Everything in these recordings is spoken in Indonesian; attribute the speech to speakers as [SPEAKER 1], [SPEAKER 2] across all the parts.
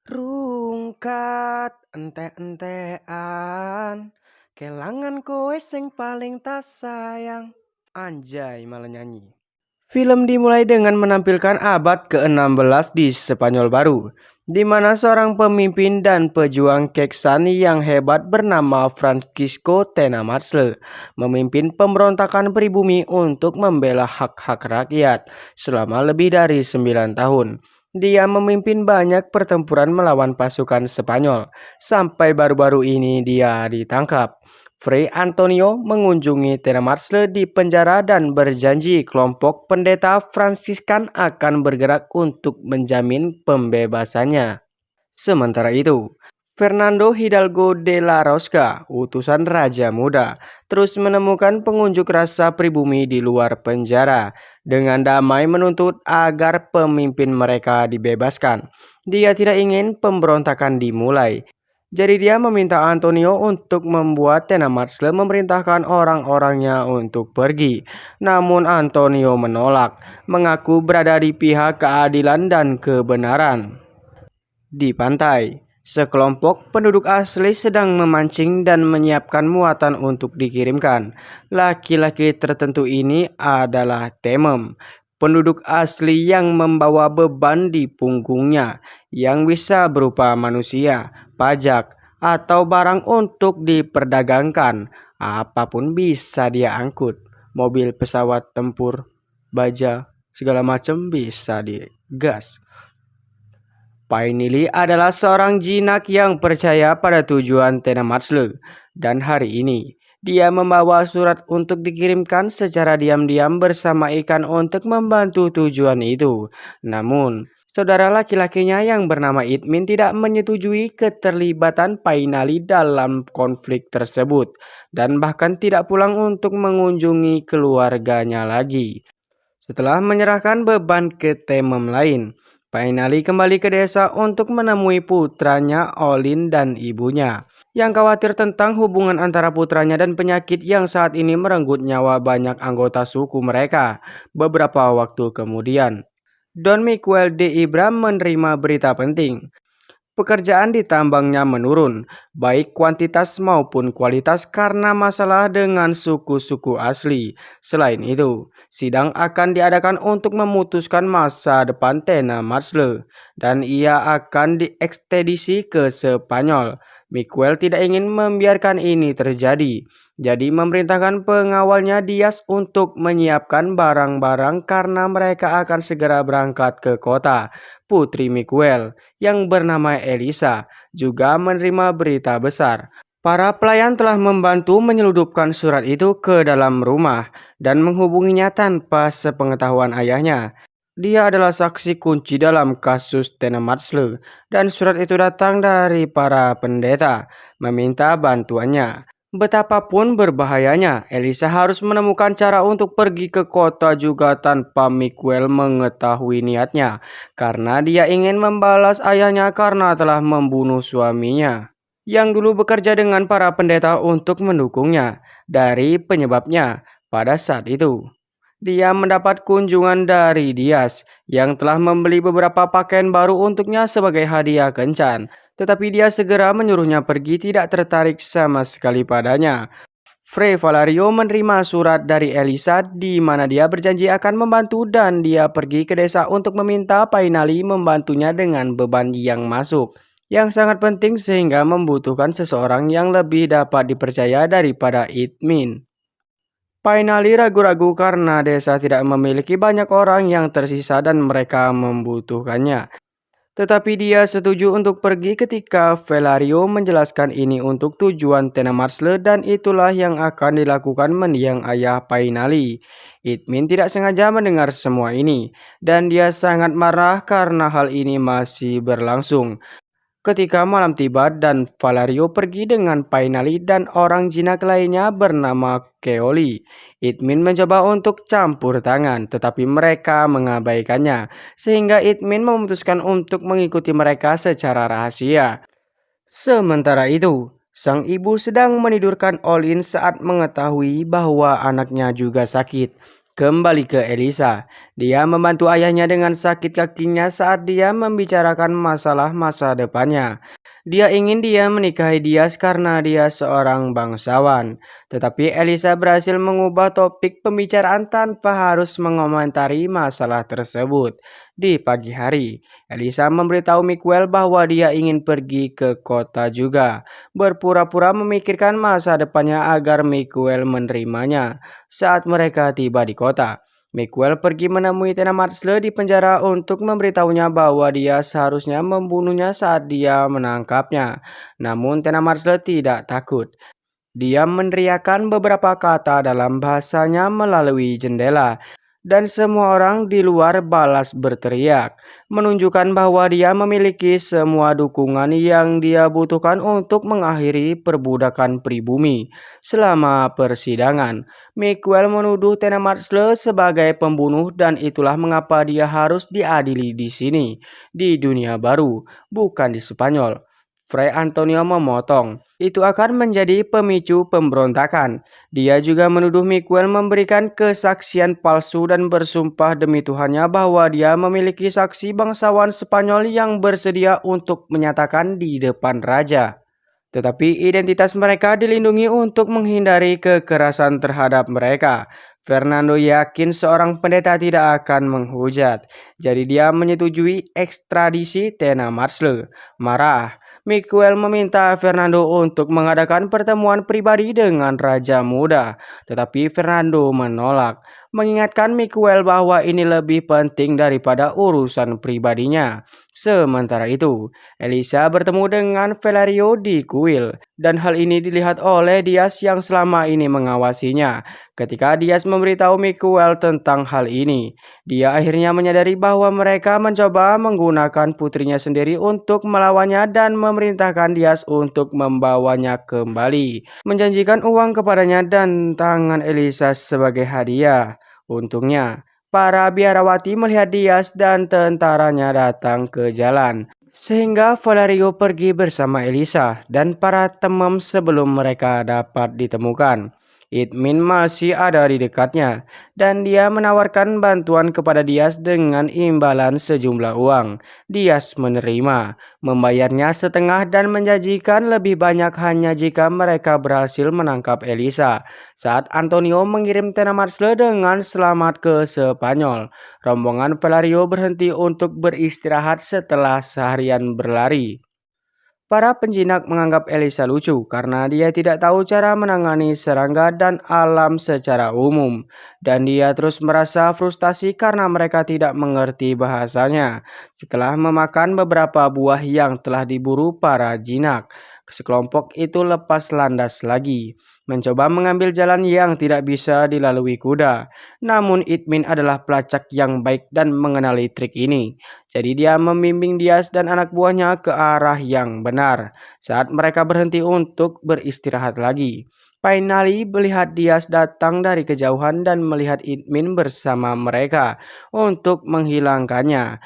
[SPEAKER 1] Rungkat entek-entekan, kelangan kowe sing paling tak sayang. Anjay malah nyanyi. Film dimulai dengan menampilkan abad ke-16 di Spanyol baru, di mana seorang pemimpin dan pejuang keksan yang hebat bernama Francisco Tenamatzle memimpin pemberontakan pribumi untuk membela hak-hak rakyat selama lebih dari 9 tahun. Dia memimpin banyak pertempuran melawan pasukan Spanyol, sampai baru-baru ini dia ditangkap. Fray Antonio mengunjungi Tenamatzle di penjara dan berjanji kelompok pendeta Fransiskan akan bergerak untuk menjamin pembebasannya. Sementara itu, Fernando Hidalgo de la Rosca, utusan Raja Muda, terus menemukan pengunjuk rasa pribumi di luar penjara dengan damai menuntut agar pemimpin mereka dibebaskan. Dia tidak ingin pemberontakan dimulai. Jadi dia meminta Antonio untuk membuat Tenamatzle memerintahkan orang-orangnya untuk pergi. Namun Antonio menolak, mengaku berada di pihak keadilan dan kebenaran. Di pantai, sekelompok penduduk asli sedang memancing dan menyiapkan muatan untuk dikirimkan. Laki-laki tertentu ini adalah Temem, penduduk asli yang membawa beban di punggungnya yang bisa berupa manusia, pajak, atau barang untuk diperdagangkan. Apapun bisa dia angkut. Mobil, pesawat tempur, baja, segala macam bisa digas. Painili adalah seorang jinak yang percaya pada tujuan Tenamatzle, dan hari ini dia membawa surat untuk dikirimkan secara diam-diam bersama ikan untuk membantu tujuan itu. Namun, saudara laki-lakinya yang bernama Itmin tidak menyetujui keterlibatan Painali dalam konflik tersebut, dan bahkan tidak pulang untuk mengunjungi keluarganya lagi. Setelah menyerahkan beban ke Temem lain, Painali kembali ke desa untuk menemui putranya Olin dan ibunya, yang khawatir tentang hubungan antara putranya dan penyakit yang saat ini merenggut nyawa banyak anggota suku mereka. Beberapa waktu kemudian, Don Miguel de Ibra menerima berita penting. Pekerjaan di tambangnya menurun, baik kuantitas maupun kualitas karena masalah dengan suku-suku asli. Selain itu, sidang akan diadakan untuk memutuskan masa depan Tenamatzle, dan ia akan diekspedisi ke Spanyol. Miguel tidak ingin membiarkan ini terjadi, jadi memerintahkan pengawalnya Diaz untuk menyiapkan barang-barang karena mereka akan segera berangkat ke kota. Putri Miguel yang bernama Elisa juga menerima berita besar. Para pelayan telah membantu menyeludupkan surat itu ke dalam rumah dan menghubunginya tanpa sepengetahuan ayahnya. Dia adalah saksi kunci dalam kasus Tenamatzle dan surat itu datang dari para pendeta meminta bantuannya. Betapapun berbahayanya, Elisa harus menemukan cara untuk pergi ke kota juga tanpa Miguel mengetahui niatnya, karena dia ingin membalas ayahnya karena telah membunuh suaminya, yang dulu bekerja dengan para pendeta untuk mendukungnya. Dari penyebabnya, pada saat itu, dia mendapat kunjungan dari Diaz yang telah membeli beberapa pakaian baru untuknya sebagai hadiah kencan. Tetapi dia segera menyuruhnya pergi, tidak tertarik sama sekali padanya. Fray Valerio menerima surat dari Elisa di mana dia berjanji akan membantu dan dia pergi ke desa untuk meminta Painali membantunya dengan beban yang masuk, yang sangat penting sehingga membutuhkan seseorang yang lebih dapat dipercaya daripada Itmin. Painali ragu-ragu karena desa tidak memiliki banyak orang yang tersisa dan mereka membutuhkannya. Tetapi dia setuju untuk pergi ketika Velario menjelaskan ini untuk tujuan Tenamatzle dan itulah yang akan dilakukan mendiang ayah Painali. Itmin tidak sengaja mendengar semua ini dan dia sangat marah karena hal ini masih berlangsung. Ketika malam tiba dan Valerio pergi dengan Painali dan orang jinak lainnya bernama Keoli, Itmin mencoba untuk campur tangan, tetapi mereka mengabaikannya, sehingga Itmin memutuskan untuk mengikuti mereka secara rahasia. Sementara itu, sang ibu sedang menidurkan Olin saat mengetahui bahwa anaknya juga sakit. kembali ke Elisa. Dia membantu ayahnya dengan sakit kakinya saat dia membicarakan masalah masa depannya. Dia menikahi Dias karena dia seorang bangsawan. Tetapi Elisa berhasil mengubah topik pembicaraan tanpa harus mengomentari masalah tersebut. Di pagi hari, Elisa memberitahu Miguel bahwa dia ingin pergi ke kota juga. Berpura-pura memikirkan masa depannya agar Miguel menerimanya. Saat mereka tiba di kota, Miguel pergi menemui Tena Marcelo di penjara untuk memberitahunya bahwa dia seharusnya membunuhnya saat dia menangkapnya. Namun Tena Marcelo tidak takut. Dia meneriakkan beberapa kata dalam bahasanya melalui jendela, dan semua orang di luar balas berteriak, menunjukkan bahwa dia memiliki semua dukungan yang dia butuhkan untuk mengakhiri perbudakan pribumi. Selama persidangan, Miguel menuduh Tena Marcelo sebagai pembunuh dan itulah mengapa dia harus diadili di sini, di dunia baru, bukan di Spanyol. Fray Antonio memotong, itu akan menjadi pemicu pemberontakan. Dia juga menuduh Miguel memberikan kesaksian palsu dan bersumpah demi Tuhannya bahwa dia memiliki saksi bangsawan Spanyol yang bersedia untuk menyatakan di depan raja. Tetapi identitas mereka dilindungi untuk menghindari kekerasan terhadap mereka. Fernando yakin seorang pendeta tidak akan menghujat, jadi dia menyetujui ekstradisi Tena Marcelo. Marah, Miguel meminta Fernando untuk mengadakan pertemuan pribadi dengan Raja Muda, tetapi Fernando menolak, mengingatkan Miguel bahwa ini lebih penting daripada urusan pribadinya. Sementara itu, Elisa bertemu dengan Valerio di kuil, dan hal ini dilihat oleh Dias yang selama ini mengawasinya. Ketika Dias memberitahu Miguel tentang hal ini, dia akhirnya menyadari bahwa mereka mencoba menggunakan putrinya sendiri untuk melawannya dan memerintahkan Dias untuk membawanya kembali, menjanjikan uang kepadanya dan tangan Elisa sebagai hadiah. Untungnya, para biarawati melihat Dias dan tentaranya datang ke jalan, sehingga Valerio pergi bersama Elisa dan para temem sebelum mereka dapat ditemukan. Itmin masih ada di dekatnya, dan dia menawarkan bantuan kepada Dias dengan imbalan sejumlah uang. Dias menerima, membayarnya setengah dan menjanjikan lebih banyak hanya jika mereka berhasil menangkap Elisa. Saat Antonio mengirim Tena Marcelo dengan selamat ke Spanyol, rombongan Valerio berhenti untuk beristirahat setelah seharian berlari. Para penjinak menganggap Elisa lucu karena dia tidak tahu cara menangani serangga dan alam secara umum, dan dia terus merasa frustasi karena mereka tidak mengerti bahasanya. Setelah memakan beberapa buah yang telah diburu para jinak, sekelompok itu lepas landas lagi, mencoba mengambil jalan yang tidak bisa dilalui kuda. Namun Itmin adalah pelacak yang baik dan mengenali trik ini. Jadi dia membimbing Dias dan anak buahnya ke arah yang benar. Saat mereka berhenti untuk beristirahat lagi, Painali melihat Dias datang dari kejauhan dan melihat Itmin bersama mereka untuk menghilangkannya.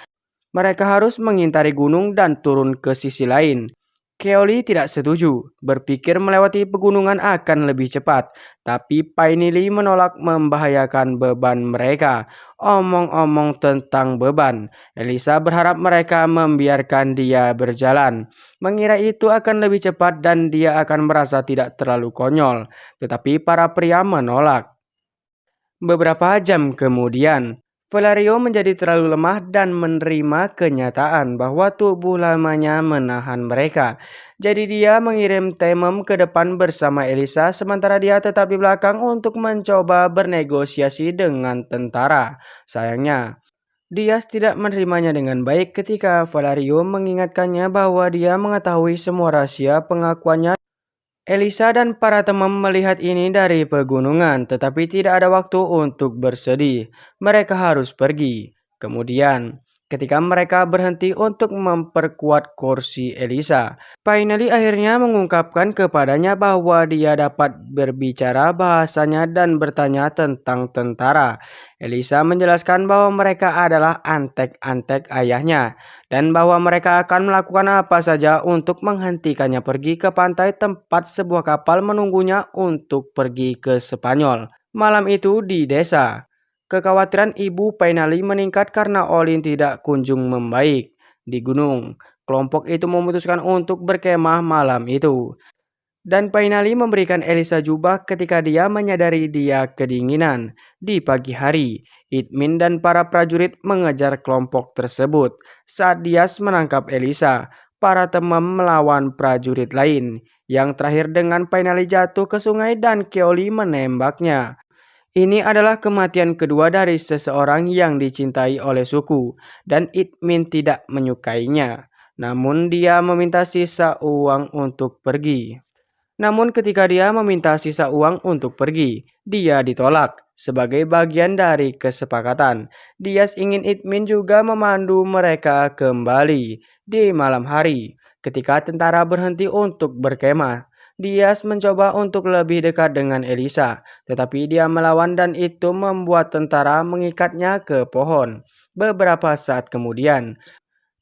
[SPEAKER 1] Mereka harus mengintari gunung dan turun ke sisi lain. Keoli tidak setuju, berpikir melewati pegunungan akan lebih cepat, tapi Painili menolak membahayakan beban mereka. Omong-omong tentang beban, Elisa berharap mereka membiarkan dia berjalan, mengira itu akan lebih cepat dan dia akan merasa tidak terlalu konyol, tetapi para pria menolak. Beberapa jam kemudian, Valerio menjadi terlalu lemah dan menerima kenyataan bahwa tubuh lamanya menahan mereka. Jadi dia mengirim Temem ke depan bersama Elisa sementara dia tetap di belakang untuk mencoba bernegosiasi dengan tentara. Sayangnya, Dias tidak menerimanya dengan baik ketika Valerio mengingatkannya bahwa dia mengetahui semua rahasia pengakuannya. Elisa dan para teman melihat ini dari pegunungan, tetapi tidak ada waktu untuk bersedih. Mereka harus pergi. Kemudian, ketika mereka berhenti untuk memperkuat kursi Elisa, Painali akhirnya mengungkapkan kepadanya bahwa dia dapat berbicara bahasanya dan bertanya tentang tentara. Elisa menjelaskan bahwa mereka adalah antek-antek ayahnya dan bahwa mereka akan melakukan apa saja untuk menghentikannya pergi ke pantai tempat sebuah kapal menunggunya untuk pergi ke Spanyol. Malam itu di desa, Kekhawatiran ibu Painali meningkat karena Olin tidak kunjung membaik. Di gunung, kelompok itu memutuskan untuk berkemah malam itu. Dan Painali memberikan Elisa jubah ketika dia menyadari dia kedinginan. Di pagi hari, Itmin dan para prajurit mengejar kelompok tersebut. Saat Dias menangkap Elisa, para teman melawan prajurit lain. Yang terakhir dengan Painali jatuh ke sungai dan Keoli menembaknya. Ini adalah kematian kedua dari seseorang yang dicintai oleh suku, dan Itmin tidak menyukainya. Namun dia meminta sisa uang untuk pergi. Namun ketika dia meminta sisa uang untuk pergi, dia ditolak. Sebagai bagian dari kesepakatan, Dias ingin Itmin juga memandu mereka kembali di malam hari. Ketika tentara berhenti untuk berkemah, Dias mencoba untuk lebih dekat dengan Elisa, tetapi dia melawan dan itu membuat tentara mengikatnya ke pohon. Beberapa saat kemudian,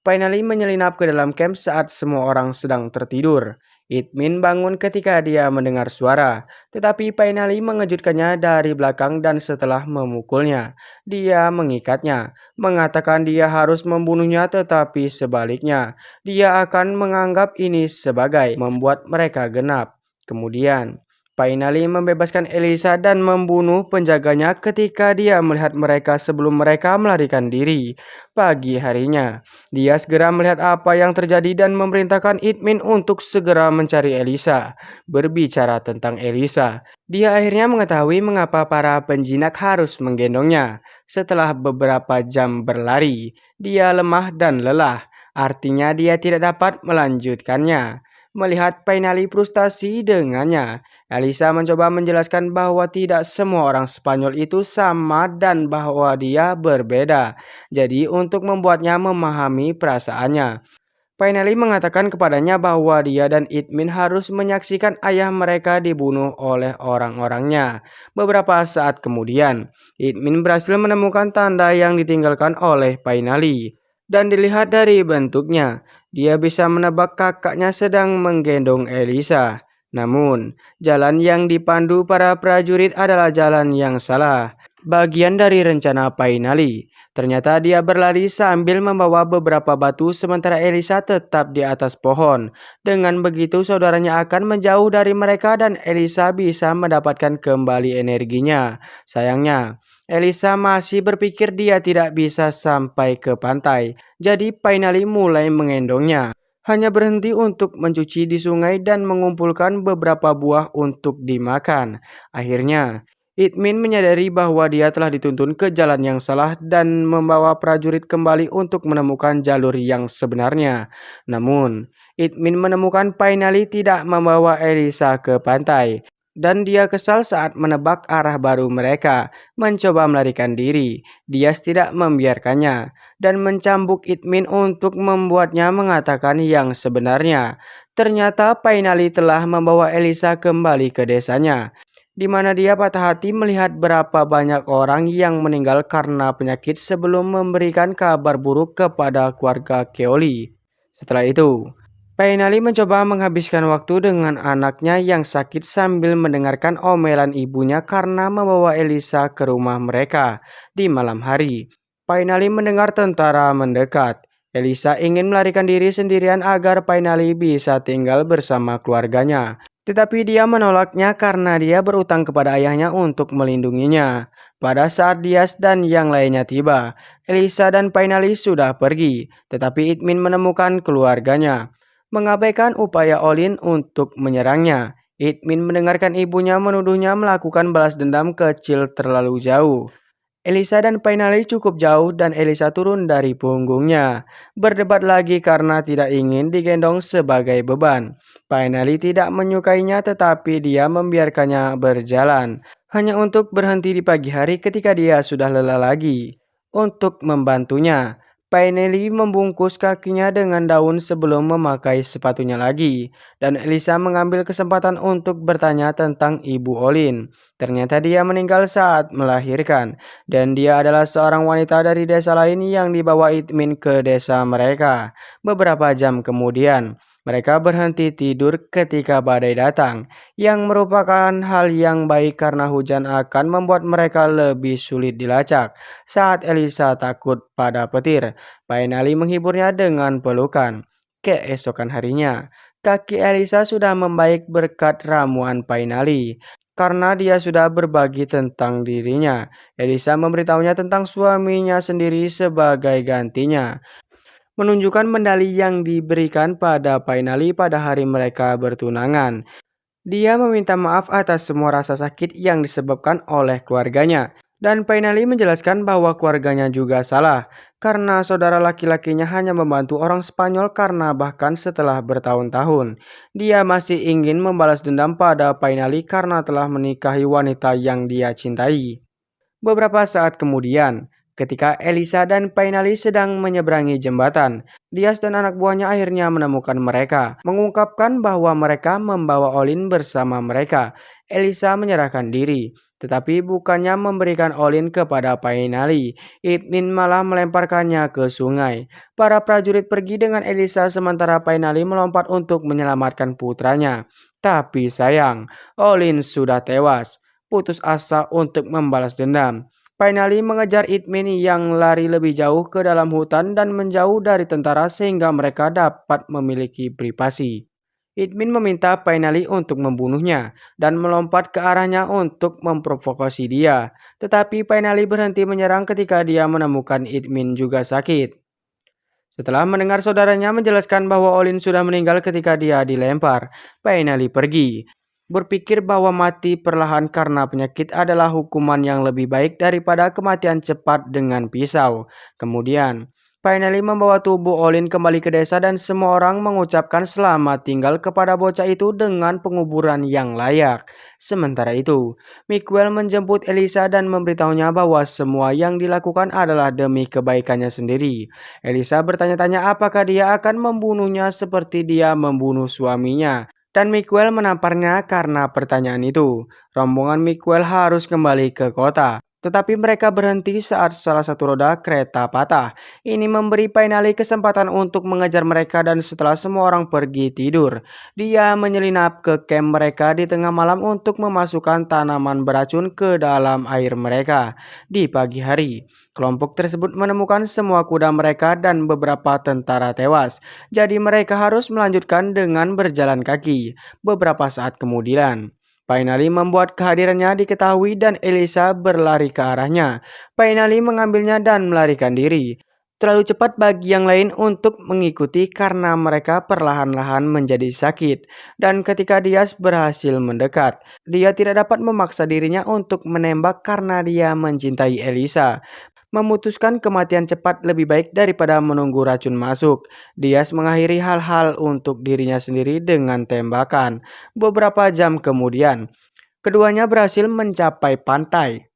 [SPEAKER 1] Painali menyelinap ke dalam camp saat semua orang sedang tertidur. Itmin bangun ketika dia mendengar suara, tetapi Painali mengejutkannya dari belakang dan setelah memukulnya, dia mengikatnya, mengatakan dia harus membunuhnya tetapi sebaliknya, dia akan menganggap ini sebagai membuat mereka genap. Kemudian, Painali membebaskan Elisa dan membunuh penjaganya ketika dia melihat mereka sebelum mereka melarikan diri. Pagi harinya, dia segera melihat apa yang terjadi dan memerintahkan Itmin untuk segera mencari Elisa. Berbicara tentang Elisa, dia akhirnya mengetahui mengapa para penjinak harus menggendongnya. Setelah beberapa jam berlari, dia lemah dan lelah. Artinya dia tidak dapat melanjutkannya. Melihat Painali frustasi dengannya, Elisa mencoba menjelaskan bahwa tidak semua orang Spanyol itu sama dan bahwa dia berbeda. Jadi untuk membuatnya memahami perasaannya, Painali mengatakan kepadanya bahwa dia dan Itmin harus menyaksikan ayah mereka dibunuh oleh orang-orangnya. Beberapa saat kemudian, Itmin berhasil menemukan tanda yang ditinggalkan oleh Painali. Dan dilihat dari bentuknya, dia bisa menebak kakaknya sedang menggendong Elisa. Namun, jalan yang dipandu para prajurit adalah jalan yang salah. Bagian dari rencana Painali. Ternyata dia berlari sambil membawa beberapa batu sementara Elisa tetap di atas pohon. Dengan begitu saudaranya akan menjauh dari mereka dan Elisa bisa mendapatkan kembali energinya. Sayangnya, Elisa masih berpikir dia tidak bisa sampai ke pantai. Jadi Painali mulai mengendongnya. Hanya berhenti untuk mencuci di sungai dan mengumpulkan beberapa buah untuk dimakan. Akhirnya, Itmin menyadari bahwa dia telah dituntun ke jalan yang salah dan membawa prajurit kembali untuk menemukan jalur yang sebenarnya. Namun, Itmin menemukan Painali tidak membawa Elisa ke pantai. Dan dia kesal saat menebak arah baru mereka, mencoba melarikan diri. Dia tidak membiarkannya, dan mencambuk Itmin untuk membuatnya mengatakan yang sebenarnya. Ternyata Painali telah membawa Elisa kembali ke desanya, di mana dia patah hati melihat berapa banyak orang yang meninggal karena penyakit sebelum memberikan kabar buruk kepada keluarga Keoli. Setelah itu, Painali mencoba menghabiskan waktu dengan anaknya yang sakit sambil mendengarkan omelan ibunya karena membawa Elisa ke rumah mereka di malam hari. Painali mendengar tentara mendekat. Elisa ingin melarikan diri sendirian agar Painali bisa tinggal bersama keluarganya. Tetapi dia menolaknya karena dia berutang kepada ayahnya untuk melindunginya. Pada saat Dias dan yang lainnya tiba, Elisa dan Painali sudah pergi, tetapi Itmin menemukan keluarganya. Mengabaikan upaya Olin untuk menyerangnya, Itmin mendengarkan ibunya menuduhnya melakukan balas dendam kecil terlalu jauh. Elisa dan Painali cukup jauh dan Elisa turun dari punggungnya. Berdebat lagi karena tidak ingin digendong sebagai beban. Painali tidak menyukainya tetapi dia membiarkannya berjalan. Hanya untuk berhenti di pagi hari ketika dia sudah lelah lagi. Untuk membantunya, Painali membungkus kakinya dengan daun sebelum memakai sepatunya lagi. Dan Elisa mengambil kesempatan untuk bertanya tentang Ibu Olin. Ternyata dia meninggal saat melahirkan. Dan dia adalah seorang wanita dari desa lain yang dibawa Itmin ke desa mereka. Beberapa jam kemudian, Mereka berhenti tidur ketika badai datang, yang merupakan hal yang baik karena hujan akan membuat mereka lebih sulit dilacak. Saat Elisa takut pada petir, Painali menghiburnya dengan pelukan. Keesokan harinya, kaki Elisa sudah membaik berkat ramuan Painali. Karena dia sudah berbagi tentang dirinya, Elisa memberitahunya tentang suaminya sendiri sebagai gantinya, menunjukkan medali yang diberikan pada Painali pada hari mereka bertunangan. Dia meminta maaf atas semua rasa sakit yang disebabkan oleh keluarganya. Dan Painali menjelaskan bahwa keluarganya juga salah, karena saudara laki-lakinya hanya membantu orang Spanyol karena bahkan setelah bertahun-tahun, dia masih ingin membalas dendam pada Painali karena telah menikahi wanita yang dia cintai. Beberapa saat kemudian, ketika Elisa dan Painali sedang menyeberangi jembatan, Dias dan anak buahnya akhirnya menemukan mereka, mengungkapkan bahwa mereka membawa Olin bersama mereka. Elisa menyerahkan diri, tetapi bukannya memberikan Olin kepada Painali, Itmin malah melemparkannya ke sungai. Para prajurit pergi dengan Elisa sementara Painali melompat untuk menyelamatkan putranya. Tapi sayang, Olin sudah tewas. Putus asa untuk membalas dendam, Painali mengejar Itmin yang lari lebih jauh ke dalam hutan dan menjauh dari tentara sehingga mereka dapat memiliki privasi. Itmin meminta Painali untuk membunuhnya dan melompat ke arahnya untuk memprovokasi dia. Tetapi Painali berhenti menyerang ketika dia menemukan Itmin juga sakit. Setelah mendengar saudaranya menjelaskan bahwa Olin sudah meninggal ketika dia dilempar, Painali pergi, berpikir bahwa mati perlahan karena penyakit adalah hukuman yang lebih baik daripada kematian cepat dengan pisau. Kemudian, Painali membawa tubuh Olin kembali ke desa dan semua orang mengucapkan selamat tinggal kepada bocah itu dengan penguburan yang layak. Sementara itu, Miguel menjemput Elisa dan memberitahunya bahwa semua yang dilakukan adalah demi kebaikannya sendiri. Elisa bertanya-tanya apakah dia akan membunuhnya seperti dia membunuh suaminya. Dan Miguel menamparnya karena pertanyaan itu. Rombongan Miguel harus kembali ke kota. Tetapi mereka berhenti saat salah satu roda kereta patah. Ini memberi Painali kesempatan untuk mengejar mereka dan setelah semua orang pergi tidur, dia menyelinap ke camp mereka di tengah malam untuk memasukkan tanaman beracun ke dalam air mereka. Di pagi hari, kelompok tersebut menemukan semua kuda mereka dan beberapa tentara tewas. Jadi mereka harus melanjutkan dengan berjalan kaki. Beberapa saat kemudian, Painali membuat kehadirannya diketahui dan Elisa berlari ke arahnya. Painali mengambilnya dan melarikan diri. Terlalu cepat bagi yang lain untuk mengikuti karena mereka perlahan-lahan menjadi sakit. Dan ketika Dias berhasil mendekat, dia tidak dapat memaksa dirinya untuk menembak karena dia mencintai Elisa. Memutuskan kematian cepat lebih baik daripada menunggu racun masuk. Dias mengakhiri hal-hal untuk dirinya sendiri dengan tembakan. Beberapa jam kemudian, keduanya berhasil mencapai pantai,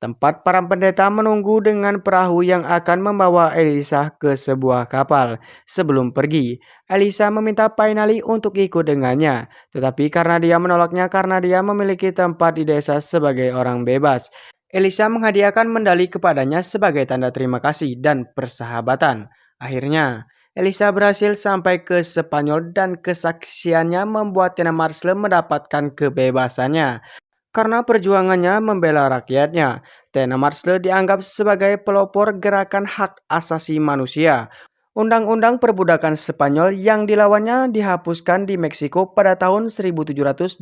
[SPEAKER 1] tempat para pendeta menunggu dengan perahu yang akan membawa Elisa ke sebuah kapal. Sebelum pergi, Elisa meminta Painali untuk ikut dengannya, tetapi karena dia menolaknya karena dia memiliki tempat di desa sebagai orang bebas, Elisa menghadiahkan medali kepadanya sebagai tanda terima kasih dan persahabatan. Akhirnya, Elisa berhasil sampai ke Spanyol dan kesaksiannya membuat Tina Marcel mendapatkan kebebasannya. Karena perjuangannya membela rakyatnya, Tina Marcel dianggap sebagai pelopor gerakan hak asasi manusia. Undang-undang perbudakan Spanyol yang dilawannya dihapuskan di Meksiko pada tahun 1718.